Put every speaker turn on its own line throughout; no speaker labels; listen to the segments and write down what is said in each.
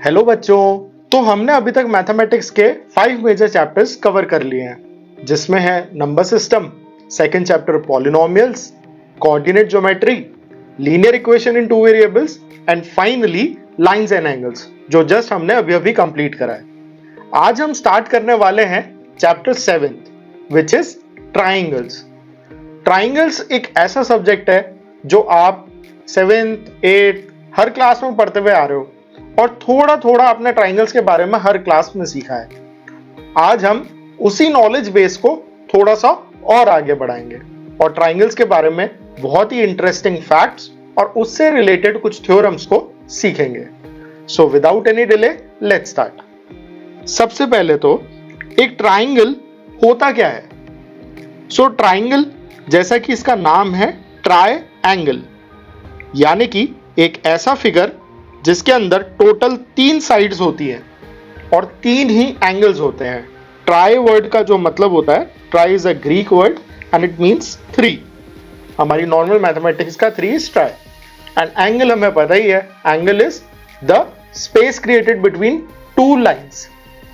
Hello बच्चों। तो हमने अभी तक मैथमेटिक्स के 5 मेजर चैप्टर्स कवर कर लिए हैं, जिसमें है number system, second chapter polynomials, coordinate geometry, linear equation in two variables and finally lines and angles, जो जस्ट हमने अभी अभी कंप्लीट करा है। आज हम स्टार्ट करने वाले हैं chapter 7 which is triangles. Triangles एक ऐसा सब्जेक्ट है जो आप 7th 8th हर क्लास में पढ़ते हुए आ रहे हो और थोड़ा थोड़ा आपने ट्राइंगल्स के बारे में हर क्लास में सीखा है। आज हम उसी नॉलेज बेस को थोड़ा सा और आगे बढ़ाएंगे और ट्राइंगल्स के बारे में बहुत ही इंटरेस्टिंग फैक्ट्स और उससे रिलेटेड कुछ थ्योरम्स को सीखेंगे। So without any delay let's start. सबसे पहले तो एक ट्राइंगल होता क्या है? सो ट्राइंगल जैसा कि इसका नाम है ट्राई एंगल, यानी कि एक ऐसा फिगर जिसके अंदर टोटल 3 साइड्स होती हैं और 3 ही एंगल्स होते हैं। ट्राई वर्ड का जो मतलब होता है, try is a Greek word and it means 3। हमारी नॉर्मल मैथमेटिक्स का 3 इज ट्राई एंड एंगल हमें पता ही है, angle is the space created between 2 lines,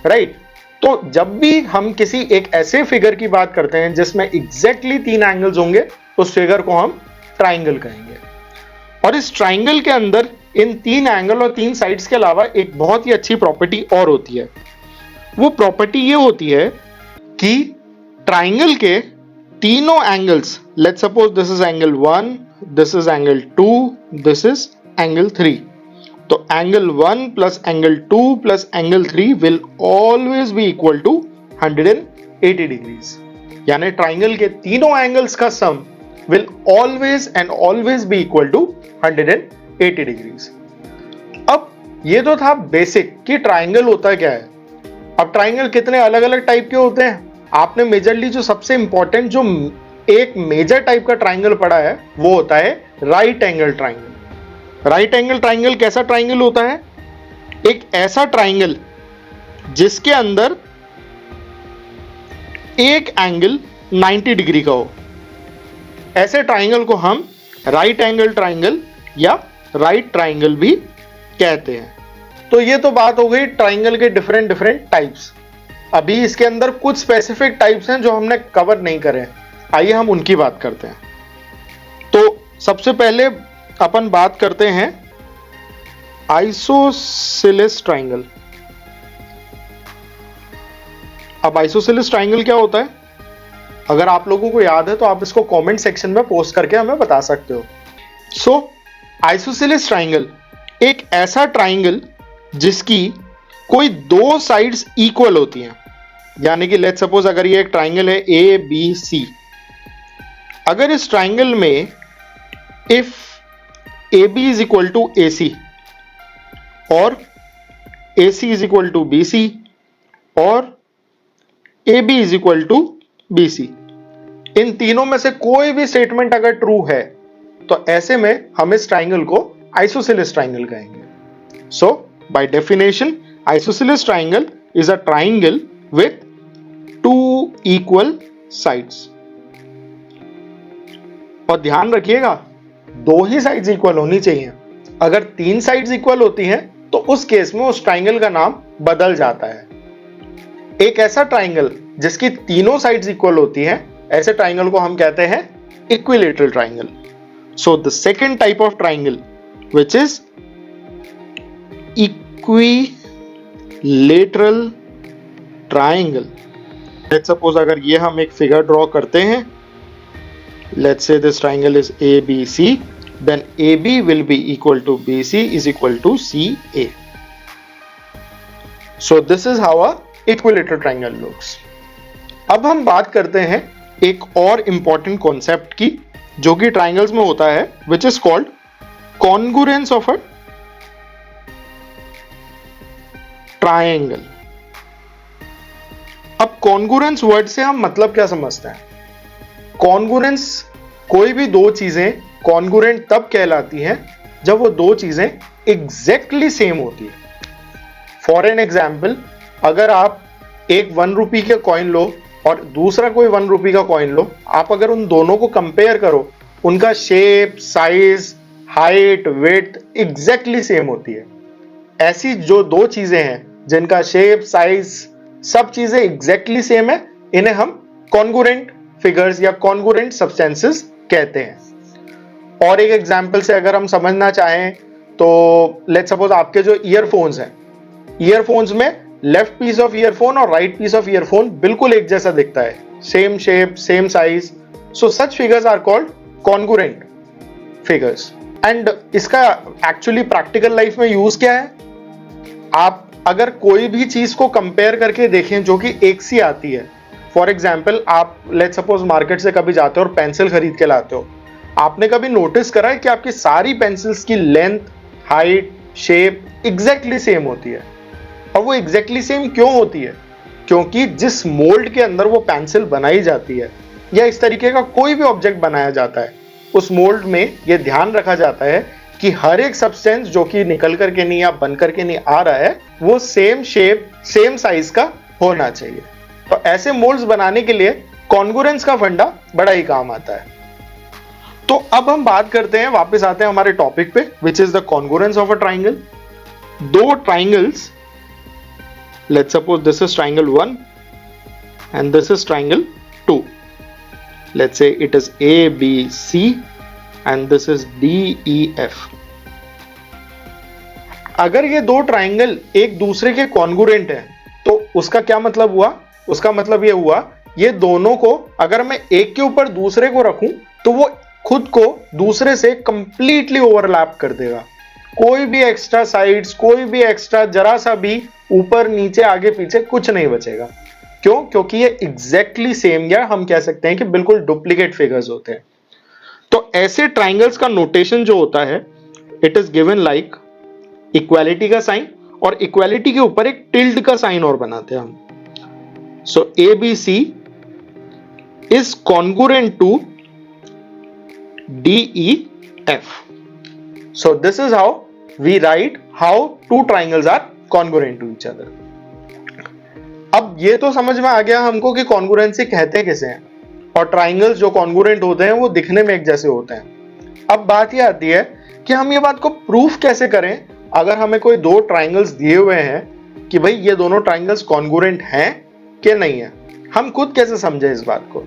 right. तो जब भी हम किसी एक ऐसे फिगर की बात करते हैं जिसमें एग्जैक्टली 3 एंगल्स होंगे, उस फिगर को हम ट्राइंगल कहेंगे। और इस ट्राइंगल के अंदर इन 3 एंगल और 3 साइड्स के अलावा एक बहुत ही अच्छी प्रॉपर्टी और होती है। वो प्रॉपर्टी ये होती है कि ट्राइंगल के तीनों angles, let's suppose this is angle 1, this is angle 2, this is angle 3, तो angle 1 plus angle 2 plus angle 3 will always be equal to 180 degrees. यानी ट्राइंगल के तीनों एंगल्स का सम will always be equal to 180 degrees। अब ये तो था basic कि ट्राइंगल होता क्या है। अब ट्राइंगल कितने अलग अलग टाइप के होते हैं। आपने मेजरली जो सबसे इंपॉर्टेंट जो एक मेजर टाइप का ट्राइंगल पढ़ा है वो होता है right angle triangle. Right angle triangle कैसा ट्राइंगल होता है? एक ऐसा ट्राइंगल जिसके अंदर एक एंगल 90 डिग्री का हो, ऐसे ट्राइंगल को हम राइट एंगल ट्राइंगल या राइट ट्राइंगल भी कहते हैं। तो ये तो बात हो गई ट्राइंगल के डिफरेंट टाइप्स। अभी इसके अंदर कुछ स्पेसिफिक टाइप्स हैं जो हमने कवर नहीं करे, आइए हम उनकी बात करते हैं। तो सबसे पहले अपन बात करते हैं आइसोसेलेस ट्राइंगल। अब आइसोसेलेस ट्राइंगल क्या होता है? अगर आप लोगों को याद है तो आप इसको कमेंट सेक्शन में पोस्ट करके हमें बता सकते हो। सो आइसोसेलेस ट्राइंगल एक ऐसा ट्राइंगल जिसकी कोई 2 साइड्स इक्वल होती हैं। यानी कि लेट्स सपोज अगर ये एक ट्राइंगल है ए बी सी, अगर इस ट्राइंगल में if A B is equal to A C और A C is equal to B C और A B is equal to B C, इन तीनों में से कोई भी स्टेटमेंट अगर ट्रू है तो ऐसे में हम इस ट्राइंगल को आइसोसेलेस ट्राइंगल कहेंगे। So by definition isosceles triangle is a triangle with 2 equal sides. और ध्यान रखिएगा 2 ही साइड्स इक्वल होनी चाहिए। अगर 3 साइड्स इक्वल होती हैं तो उस केस में उस ट्राइंगल का नाम बदल जाता है। एक ऐसा ट्राइंगल जिसकी तीनों साइड्स इक्वल होती हैं, ऐसे ट्राइंगल को हम कहते हैं equilateral triangle. So the second type of triangle which is equilateral triangle. Let's suppose अगर ये हम एक फिगर ड्रॉ करते हैं, let's say this triangle is A B C, then A B will be equal to B C is equal to C A. So this is how a equilateral triangle looks. अब हम बात करते हैं एक और important concept की जो कि ट्राइंगल्स में होता है, which is called congruence of a triangle. अब कॉन्ग्रुएंस वर्ड से हम मतलब क्या समझते हैं? कॉन्ग्रुएंस, कोई भी 2 चीजें कॉन्ग्रुएंट तब कहलाती हैं जब वो 2 चीजें एग्जैक्टली सेम होती है। फॉर एन एग्जाम्पल, अगर आप एक 1 रुपये का कॉइन लो और दूसरा कोई 1 रुपये का कॉइन लो, आप अगर उन दोनों को कंपेयर करो, उनका shape, size, height, weight exactly same होती है। ऐसी जो दो चीजें हैं जिनका शेप, साइज, सब चीजें एग्जैक्टली सेम है, इन्हें हम कॉन्ग्रुएंट फिगर्स या कॉन्ग्रुएंट सब्सटेंसेस कहते हैं। और एक एग्जांपल से अगर हम समझना चाहें तो लेट्स सपोज आपके जो ईयरफोन्स हैं, ईयरफोन्स में लेफ्ट पीस ऑफ ईयरफोन और राइट पीस ऑफ ईयरफोन बिल्कुल एक जैसा दिखता है, same shape, same size, so such figures are called congruent figures. And इसका एक्चुअली प्रैक्टिकल लाइफ में यूज क्या है? आप अगर कोई भी चीज को कंपेयर करके देखें जो कि एक सी आती है, फॉर एग्जाम्पल आप लेट्स सपोज मार्केट से कभी जाते हो और पेंसिल खरीद के लाते हो, आपने कभी नोटिस करा है कि आपकी सारी पेंसिल्स की length, height, shape exactly same होती है? और वो एग्जैक्टली सेम क्यों होती है? क्योंकि जिस मोल्ड के अंदर वो पेंसिल बनाई जाती है या इस तरीके का कोई भी ऑब्जेक्ट बनाया जाता है, उस मोल्ड में ये ध्यान रखा जाता है कि हर एक सब्सटेंस जो कि निकल करके नहीं या बन करके नहीं आ रहा है, वो सेम शेप, सेम साइज का होना चाहिए। तो ऐसे मोल्ड्स बनाने के लिए कॉन्ग्रुएंस का फंडा बड़ा ही काम आता है। तो अब हम बात करते हैं, वापस आते हैं हमारे टॉपिक पे, which is the congruence of a triangle. दो triangles, let's suppose this is triangle 1 and this is triangle 2. Let's say it is ABC and this is DEF. अगर ये दो ट्राइंगल एक दूसरे के कॉन्ग्रुएंट हैं तो उसका क्या मतलब हुआ? उसका मतलब ये हुआ, ये दोनों को अगर मैं एक के ऊपर दूसरे को रखूं तो वो खुद को दूसरे से कंप्लीटली ओवरलैप कर देगा। कोई भी एक्स्ट्रा साइड्स, कोई भी एक्स्ट्रा जरा सा भी ऊपर नीचे आगे पीछे कुछ नहीं बचेगा। क्यों? क्योंकि ये एग्जैक्टली सेम, या हम कह सकते हैं कि बिल्कुल डुप्लीकेट फिगर्स होते हैं। तो ऐसे ट्राइंगल्स का नोटेशन जो होता है, it is given like equality का साइन, और इक्वालिटी के ऊपर एक टिल्ड का साइन और बनाते हैं हम। So ABC is congruent to DEF. So this is how we write how two triangles are congruent to each other. अब ये तो समझ में आ गया हमको कि कॉन्ग्रुएंसी कहते किसे हैं, और ट्राइंगल्स जो कॉन्ग्रुएंट होते हैं वो दिखने में एक जैसे होते हैं। अब बात ये आती है कि हम ये बात को प्रूफ कैसे करें। अगर हमें कोई दो ट्राइंगल्स दिए हुए हैं कि भाई ये दोनों ट्राइंगल्स कॉन्ग्रुएंट हैं कि नहीं है, हम खुद कैसे समझे इस बात को?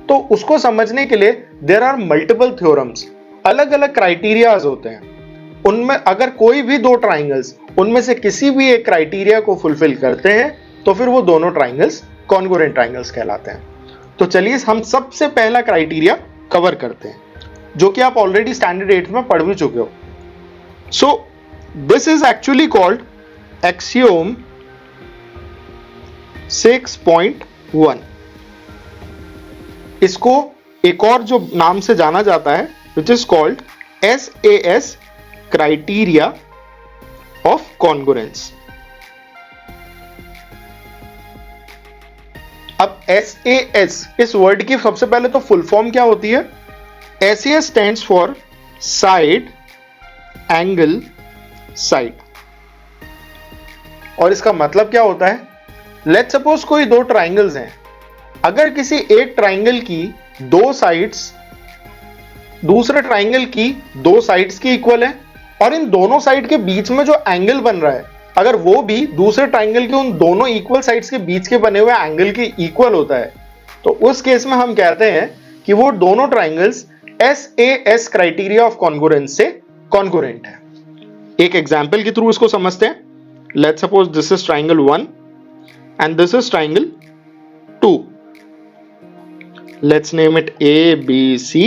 तो उसको समझने के लिए देयर आर मल्टीपल थ्योरम्स, अलग अलग क्राइटेरियाज होते हैं। उनमें अगर कोई भी दो ट्राइंगल्स उनमें से किसी भी एक क्राइटेरिया को फुलफिल करते हैं तो फिर वो दोनों ट्राइंगल्स कॉन्ग्रुएंट ट्राइंगल्स कहलाते हैं। तो चलिए हम सबसे पहला क्राइटेरिया कवर करते हैं, जो कि आप ऑलरेडी स्टैंडर्ड 8 में पढ़ भी चुके हो। सो this is actually called axiom 6.1। इसको एक और जो नाम से जाना जाता है, which is called SAS criteria of congruence. अब SAS इस वर्ड की सबसे पहले तो फुल फॉर्म क्या होती है? SAS stands for side, angle, side. और इसका मतलब क्या होता है? लेट्स सपोज कोई दो ट्राइंगल्स हैं, अगर किसी एक ट्राइंगल की दो साइड्स दूसरे ट्राइंगल की दो साइड्स की इक्वल है, और इन दोनों साइड के बीच में जो एंगल बन रहा है अगर वो भी दूसरे ट्राइंगल के उन दोनों इक्वल साइड्स के बीच के बने हुए एंगल के इक्वल होता है, तो उस केस में हम कहते हैं कि वो दोनों triangles SAS criteria of congruence से कॉन्ग्रुएंट है। एक एग्जांपल के थ्रू इसको समझते हैं। Let's suppose this is triangle 1 and this is triangle 2। Let's name it ABC,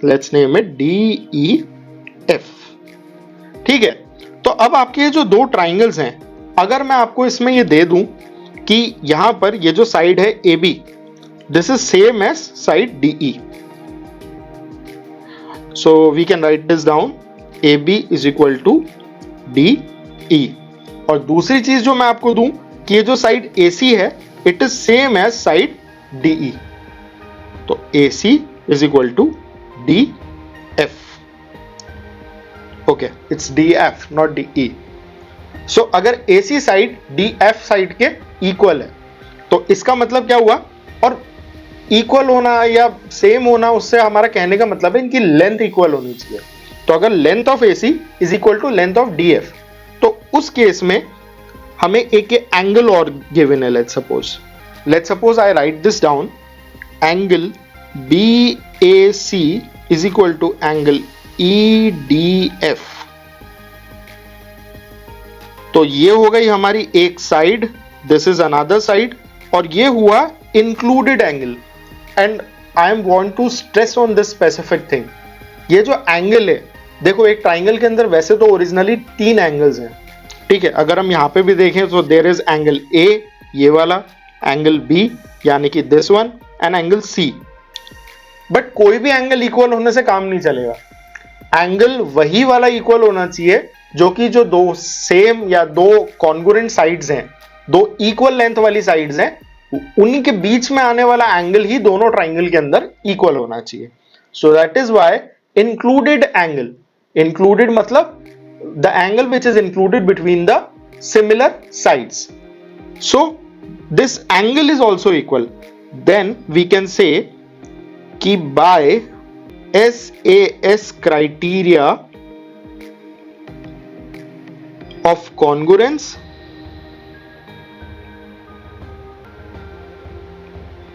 let's name it DEF। ठीक है, तो अब आपके ये जो दो ट्राइंगल्स हैं, अगर मैं आपको इसमें ये दे दूं कि यहां पर ये जो साइड है AB, this is same as side DE, so we can write this down, AB is equal to DE। और दूसरी चीज जो मैं आपको दूं कि ये जो साइड AC है, it is same as side DE, तो AC is equal to DF। Okay, it's DF not DE। So अगर AC साइड DF साइड के इक्वल है तो इसका मतलब क्या हुआ? और इक्वल होना या सेम होना, उससे हमारा कहने का मतलब है इनकी लेंथ इक्वल होनी चाहिए। तो अगर length of AC is equal to length of DF, तो उस केस में हमें एक एंगल और गिवन है. Let's suppose I write this down. Angle BAC is equal to angle EDF. तो ये हो गई हमारी एक side, this is another side, और ये हुआ included angle. And I am want to stress on this specific thing. ये जो एंगल है, देखो एक ट्राइंगल के अंदर वैसे तो ओरिजिनली 3 एंगल्स हैं, ठीक है. अगर हम यहां पे भी देखें तो देयर इज एंगल A, ये वाला, एंगल B यानी कि this one, and angle C. But कोई भी एंगल इक्वल होने से काम नहीं चलेगा. एंगल वही वाला इक्वल होना चाहिए जो कि जो दो सेम या दो कॉन्ग्रुएंट साइड्स हैं, दो इक्वल लेंथ वाली साइड्स हैं, उन्हीं के बीच में आने वाला एंगल ही दोनों ट्राइंगल के अंदर इक्वल होना चाहिए. So that is why included angle, included मतलब the angle which is included between the similar sides. So this angle is also equal. Then we can say कि by SAS criteria of congruence,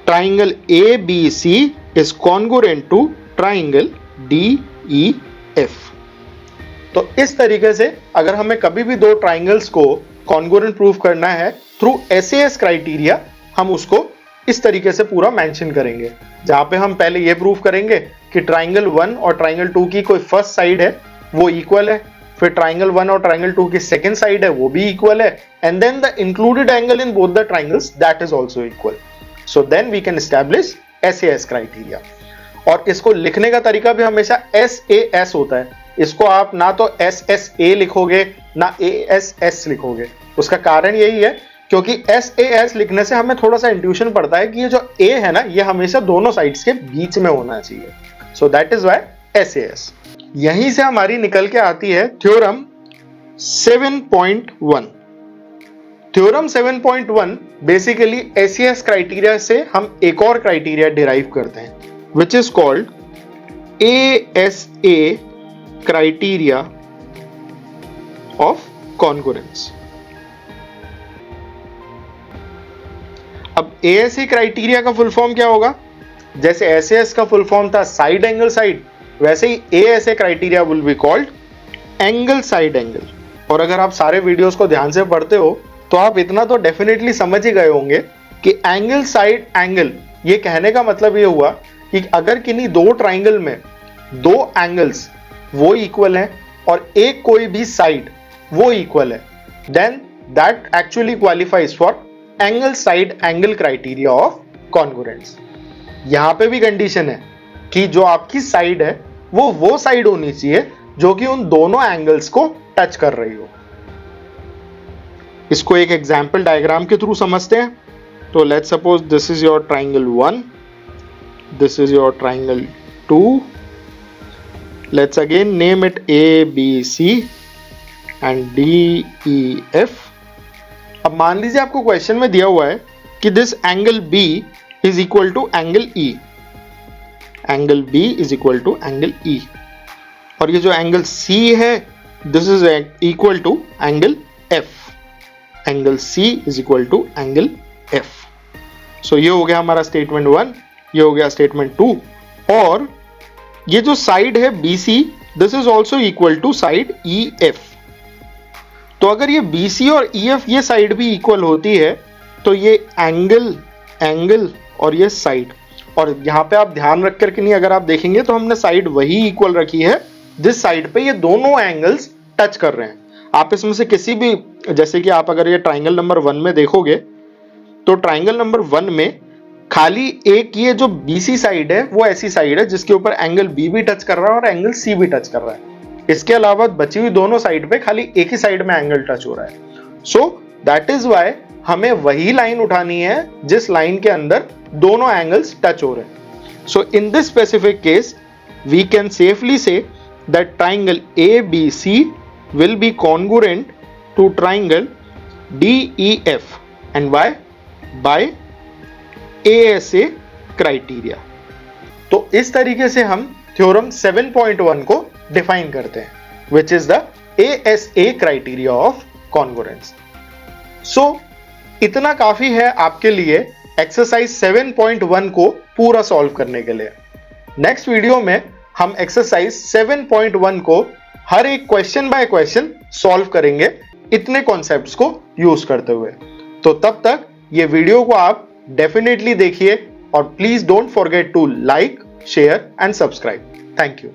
triangle ABC is congruent to triangle DEF. तो इस तरीके से अगर हमें कभी भी दो ट्राइंगल्स को कॉन्ग्रुएंट प्रूव करना है थ्रू SAS क्राइटेरिया, हम उसको इस तरीके से पूरा मेंशन करेंगे, जहां पे हम पहले ये प्रूव करेंगे कि ट्राइंगल 1 और ट्राइंगल 2 की कोई फर्स्ट साइड है वो इक्वल है, फिर ट्राइंगल 1 और ट्राइंगल 2 की सेकंड साइड है वो भी इक्वल है, and then the included angle in both the triangles that is also equal. So then we can establish SAS criteria. और इसको लिखने का तरीका भी हमेशा SAS होता है. इसको आप ना तो SSA लिखोगे ना ASS लिखोगे. उसका कारण यही है क्योंकि SAS लिखने से हमें थोड़ा सा इंट्यूशन पड़ता है कि ये जो A है ना, ये हमेशा दोनों साइड्स के बीच में होना चाहिए. So that is why SAS. यहीं से हमारी निकल के आती है theorem 7.1. Theorem 7.1 basically SAS criteria से हम एक और क्राइटेरिया डिराइव करते हैं, which is called ASA criteria of congruence. अब ASA क्राइटेरिया का फुल फॉर्म क्या होगा? जैसे SAS का फुल फॉर्म था साइड एंगल साइड, वैसे ही ASA criteria will be called angle side angle. और अगर आप सारे वीडियोस को ध्यान से पढ़ते हो तो आप इतना तो डेफिनेटली समझ ही गए होंगे कि एंगल साइड एंगल, ये कहने का मतलब ये हुआ कि अगर किन्हीं दो ट्राइंगल में दो एंगल्स वो इक्वल है और एक कोई भी साइड वो इक्वल है, then that actually qualifies for angle side angle criteria of congruence. यहां पे भी कंडीशन है कि जो आपकी साइड है वो साइड होनी चाहिए जो कि उन दोनों एंगल्स को टच कर रही हो. इसको एक एग्जांपल डायग्राम के थ्रू समझते हैं. तो let's suppose this is your triangle 1, this is your triangle 2. Let's again name it ABC and DEF. अब मान लीजिए आपको क्वेश्चन में दिया हुआ है कि this angle B is equal to angle E. Angle B is equal to angle E. और ये जो एंगल C है this is equal to angle F. Angle C is equal to angle F. So ये हो गया हमारा statement 1, ये हो गया स्टेटमेंट 2. और ये जो साइड है BC this is also equal to side EF. तो अगर ये BC और EF ये साइड भी इक्वल होती है तो ये एंगल और ये साइड, और यहां पे आप ध्यान रख करके नहीं, अगर आप देखेंगे तो हमने साइड वही इक्वल रखी है जिस साइड पे ये दोनों एंगल्स टच कर रहे हैं. आप इसमें से किसी भी, जैसे कि आप अगर ये ट्राइंगल नंबर 1 में देखोगे तो ट्राइंगल नंबर 1 में खाली एक ये जो BC साइड है वो ऐसी साइड है जिसके ऊपर एंगल B भी टच कर रहा है और एंगल C भी टच कर रहा है. इसके अलावा बची हुई दोनों साइड पे खाली एक ही साइड में एंगल टच हो रहा है. सो दैट इज व्हाई हमें वही लाइन उठानी है जिस लाइन के अंदर दोनों एंगल्स टच हो रहे हैं. So in this specific case we can safely say that triangle ABC will be congruent to triangle DEF. and why? by ASA criteria. तो इस तरीके से हम थ्योरम 7.1 को डिफाइन करते हैं, which is the ASA criteria of congruence. सो इतना काफी है आपके लिए एक्सरसाइज 7.1 को पूरा सॉल्व करने के लिए। नेक्स्ट वीडियो में हम एक्सरसाइज 7.1 को हर एक क्वेश्चन बाय क्वेश्चन सॉल्व करेंगे इतने कॉन्सेप्ट्स को यूज करते हुए। तो तब तक ये वीडियो को आप डेफिनेटली देखिए और please don't forget to like, share and subscribe. Thank you.